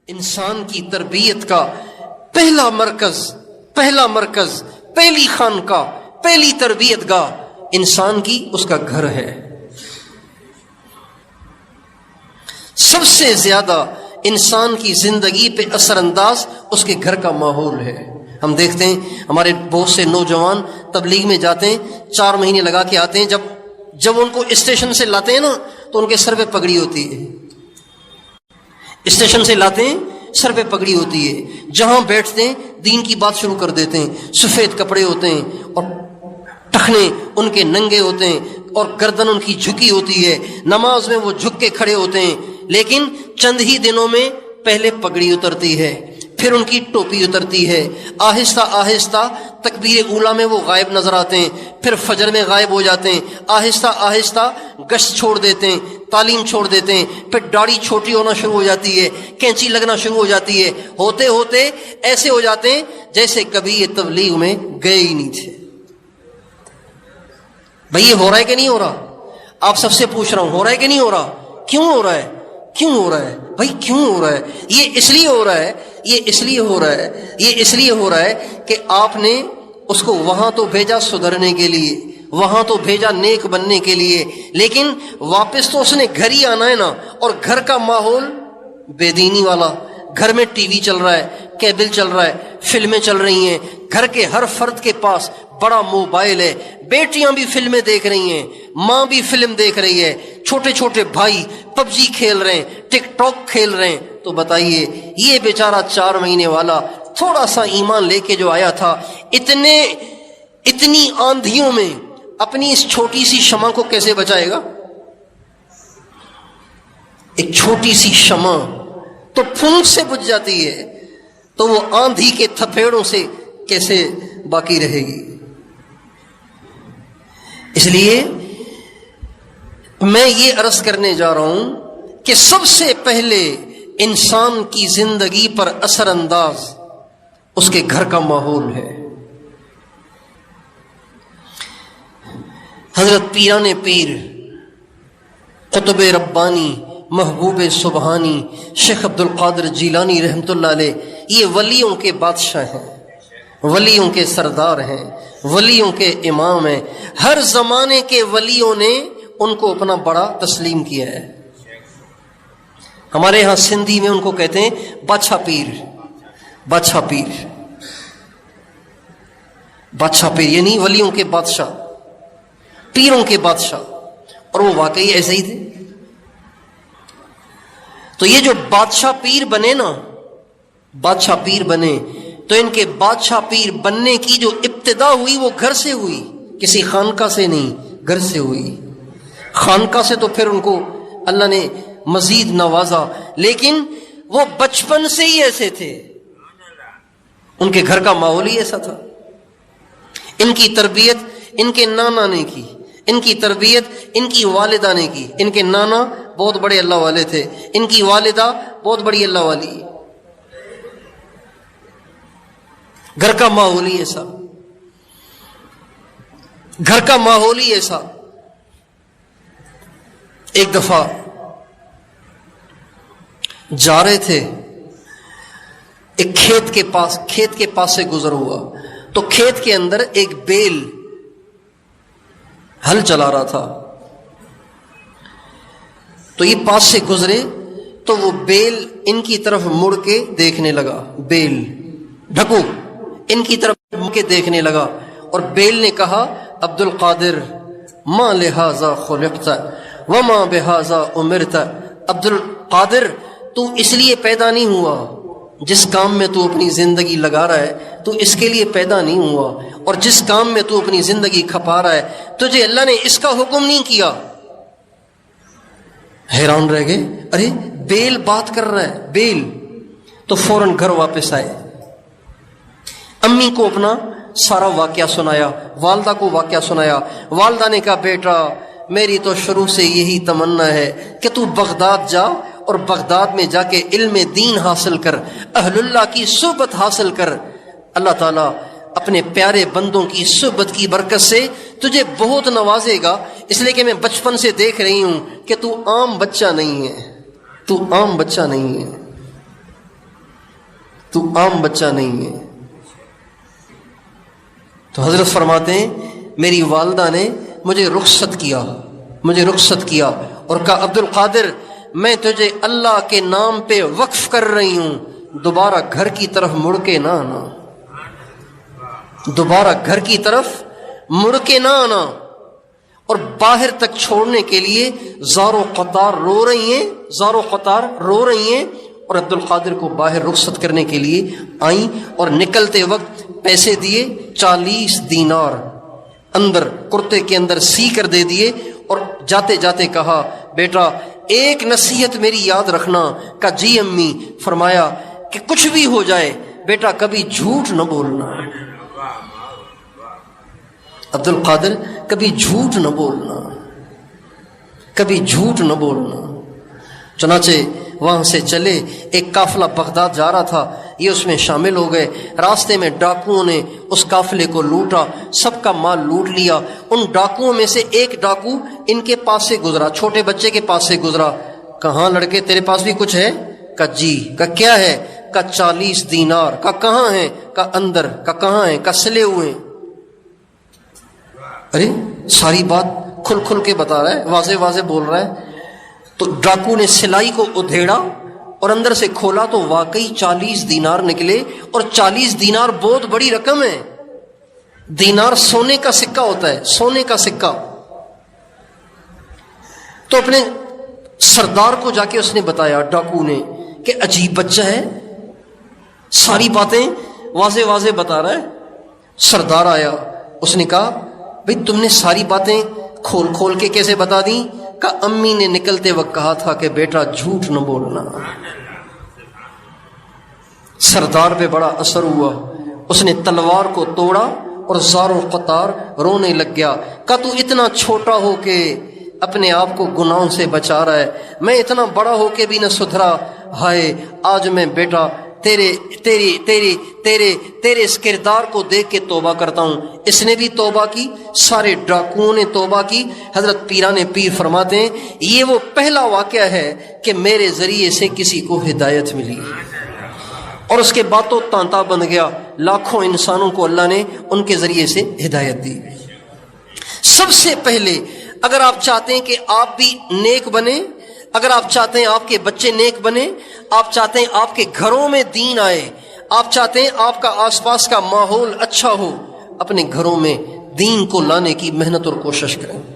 انسان کی تربیت کا پہلا مرکز پہلی خانقاہ، پہلی تربیت گاہ انسان کی اس کا گھر ہے۔ سب سے زیادہ انسان کی زندگی پہ اثر انداز اس کے گھر کا ماحول ہے۔ ہم دیکھتے ہیں ہمارے بہت سے نوجوان تبلیغ میں جاتے ہیں، 4 مہینے لگا کے آتے ہیں، جب ان کو اسٹیشن سے لاتے ہیں نا تو ان کے سر پہ پگڑی ہوتی ہے، اسٹیشن سے لاتے ہیں سر پہ پگڑی ہوتی ہے، جہاں بیٹھتے ہیں دین کی بات شروع کر دیتے ہیں، سفید کپڑے ہوتے ہیں اور ٹخنے ان کے ننگے ہوتے ہیں اور گردن ان کی جھکی ہوتی ہے، نماز میں وہ جھک کے کھڑے ہوتے ہیں، لیکن چند ہی دنوں میں پہلے پگڑی اترتی ہے، پھر ان کی ٹوپی اترتی ہے، آہستہ آہستہ تکبیر اولیٰ میں وہ غائب نظر آتے ہیں، پھر فجر میں غائب ہو جاتے ہیں، آہستہ آہستہ گشت چھوڑ دیتے ہیں، تعلیم چھوڑ دیتے ہیں، پھر داڑھی چھوٹی ہونا شروع ہو جاتی ہے، کینچی لگنا شروع ہو جاتی ہے، ہوتے ہوتے ایسے ہو جاتے ہیں جیسے کبھی یہ تبلیغ میں گئے ہی نہیں تھے۔ بھئی یہ ہو رہا ہے کہ نہیں ہو رہا؟ آپ سب سے پوچھ رہا ہوں، ہو رہا ہے کہ نہیں ہو رہا؟ کیوں ہو رہا ہے؟ کیوں ہو رہا ہے بھائی؟ کیوں ہو رہا ہے؟ یہ اس لیے ہو رہا ہے، یہ اس لیے ہو رہا ہے، یہ اس لیے ہو رہا ہے کہ آپ نے اس کو وہاں تو بھیجا سدھرنے کے لیے، وہاں تو بھیجا نیک بننے کے لیے، لیکن واپس تو اس نے گھر ہی آنا ہے نا، اور گھر کا ماحول بے دینی والا، گھر میں ٹی وی چل رہا ہے، کیبل چل رہا ہے، فلمیں چل رہی ہیں، گھر کے ہر فرد کے پاس بڑا موبائل ہے، بیٹیاں بھی فلمیں دیکھ رہی ہیں، ماں بھی فلم دیکھ رہی ہے، چھوٹے چھوٹے بھائی پب جی کھیل رہے ہیں، ٹک ٹاک کھیل رہے ہیں، تو بتائیے یہ بیچارہ 4 مہینے والا تھوڑا سا ایمان لے کے جو آیا تھا، اتنی آندھیوں میں اپنی اس چھوٹی سی شمع کو کیسے بچائے گا؟ ایک چھوٹی سی شمع تو پھونک سے بجھ جاتی ہے، تو وہ آندھی کے تھپیڑوں سے کیسے باقی رہے گی؟ اس لیے میں یہ عرض کرنے جا رہا ہوں کہ سب سے پہلے انسان کی زندگی پر اثر انداز اس کے گھر کا ماحول ہے۔ حضرت پیران پیر، قطب ربانی، محبوب سبحانی، شیخ عبد القادر جیلانی رحمۃ اللہ علیہ، یہ ولیوں کے بادشاہ ہیں، ولیوں کے سردار ہیں، ولیوں کے امام ہیں، ہر زمانے کے ولیوں نے ان کو اپنا بڑا تسلیم کیا ہے۔ ہمارے ہاں سندھی میں ان کو کہتے ہیں بادشاہ پیر، بادشاہ پیر، بادشاہ پیر، یعنی ولیوں کے بادشاہ، پیروں کے بادشاہ، اور وہ واقعی ایسے ہی تھے۔ تو یہ جو بادشاہ پیر بنے نا، بادشاہ پیر بنے، تو ان کے بادشاہ پیر بننے کی جو ابتدا ہوئی وہ گھر سے ہوئی، کسی خانقاہ سے نہیں، گھر سے ہوئی۔ خانقاہ سے تو پھر ان کو اللہ نے مزید نوازا، لیکن وہ بچپن سے ہی ایسے تھے، ان کے گھر کا ماحول ہی ایسا تھا۔ ان کی تربیت ان کے نانا نے کی، ان کی تربیت ان کی والدہ نے کی۔ ان کے نانا بہت بڑے اللہ والے تھے، ان کی والدہ بہت بڑی اللہ والی۔ گھر کا ماحول ہی ایسا، گھر کا ماحول ہی ایسا۔ ایک دفعہ جا رہے تھے، ایک کھیت کے پاس سے گزر ہوا، تو کھیت کے اندر ایک بیل ہل چلا رہا تھا، تو یہ پاس سے گزرے تو وہ بیل ان کی طرف مڑ کے دیکھنے لگا، بیل ڈھکو ان کی طرف مڑ کے دیکھنے لگا، اور بیل نے کہا عبد القادر ما لہذا خلقت وما بہذا امرت، عبد القادر تو اس لیے پیدا نہیں ہوا، جس کام میں تو اپنی زندگی لگا رہا ہے تو اس کے لیے پیدا نہیں ہوا، اور جس کام میں تو اپنی زندگی کھپا رہا ہے تجھے اللہ نے اس کا حکم نہیں کیا۔ حیران رہ گئے، ارے بیل بات کر رہا ہے، بیل۔ تو فوراً گھر واپس آئے، امی کو اپنا سارا واقعہ سنایا، والدہ کو واقعہ سنایا۔ والدہ نے کہا بیٹا میری تو شروع سے یہی تمنا ہے کہ تو بغداد جا، اور بغداد میں جا کے علم دین حاصل کر، اہل اللہ کی صحبت حاصل کر، اللہ تعالیٰ اپنے پیارے بندوں کی صحبت کی برکت سے تجھے بہت نوازے گا، اس لیے کہ میں بچپن سے دیکھ رہی ہوں کہ تو عام بچہ نہیں ہے، تو عام بچہ نہیں ہے۔ تو عام بچہ نہیں ہے۔ تو حضرت فرماتے ہیں میری والدہ نے مجھے رخصت کیا اور کہا عبد القادر میں تجھے اللہ کے نام پہ وقف کر رہی ہوں، دوبارہ گھر کی طرف مڑ کے نہ آنا، دوبارہ گھر کی طرف مڑ کے نہ آنا۔ اور باہر تک چھوڑنے کے لیے زار و قطار رو رہی ہیں اور عبد القادر کو باہر رخصت کرنے کے لیے آئیں اور نکلتے وقت پیسے دیے، 40 دینار اندر کرتے کے اندر سی کر دے دیے، اور جاتے جاتے کہا بیٹا ایک نصیحت میری یاد رکھنا۔ کہ جی امی۔ فرمایا کہ کچھ بھی ہو جائے بیٹا کبھی جھوٹ نہ بولنا، عبد القادر کبھی جھوٹ نہ بولنا۔ چنانچہ وہاں سے چلے، ایک قافلہ بغداد جا رہا تھا، یہ اس میں شامل ہو گئے۔ راستے میں ڈاکوؤں نے اس قافلے کو لوٹا، سب کا مال لوٹ لیا۔ ان ڈاکوؤں میں سے ایک ڈاکو ان کے پاس سے گزرا، چھوٹے بچے کے پاس سے گزرا۔ کہاں لڑکے تیرے پاس بھی کچھ ہے؟ کہا جی۔ کہا کیا ہے؟ کہا 40 دینار۔ کہا کہاں ہے؟ کہا اندر۔ کہا کہاں ہے؟ کہا سلے ہوئے۔ ارے ساری بات کھل کھل کے بتا رہا ہے، واضح واضح بول رہا ہے۔ تو ڈاکو نے سلائی کو ادھیڑا اور اندر سے کھولا تو واقعی 40 دینار نکلے، اور 40 دینار بہت بڑی رقم ہے۔ دینار سونے کا سکہ ہوتا ہے، سونے کا سکہ۔ تو اپنے سردار کو جا کے اس نے بتایا، ڈاکو نے، کہ عجیب بچہ ہے، ساری باتیں واضح واضح بتا رہا ہے۔ سردار آیا، اس نے کہا بھئی تم نے ساری باتیں کھول کھول کے کیسے بتا دیں؟ کہ امی نے نکلتے وقت کہا تھا کہ بیٹا جھوٹ نہ بولنا۔ سردار پہ بڑا اثر ہوا، اس نے تلوار کو توڑا اور زار و قطار رونے لگ گیا۔ کہ تو اتنا چھوٹا ہو کے اپنے آپ کو گناہوں سے بچا رہا ہے، میں اتنا بڑا ہو کے بھی نہ سدھرا، ہائے آج میں بیٹا تیرے اس کردار کو دیکھ کے توبہ کرتا ہوں۔ اس نے بھی توبہ کی، سارے ڈاکوؤں نے توبہ کی۔ حضرت پیران پیر فرماتے ہیں یہ وہ پہلا واقعہ ہے کہ میرے ذریعے سے کسی کو ہدایت ملی، اور اس کے بعد تو تانتا بن گیا، لاکھوں انسانوں کو اللہ نے ان کے ذریعے سے ہدایت دی۔ سب سے پہلے اگر آپ چاہتے ہیں کہ آپ بھی نیک بنیں، اگر آپ چاہتے ہیں آپ کے بچے نیک بنے، آپ چاہتے ہیں آپ کے گھروں میں دین آئے، آپ چاہتے ہیں آپ کا آس پاس کا ماحول اچھا ہو، اپنے گھروں میں دین کو لانے کی محنت اور کوشش کریں۔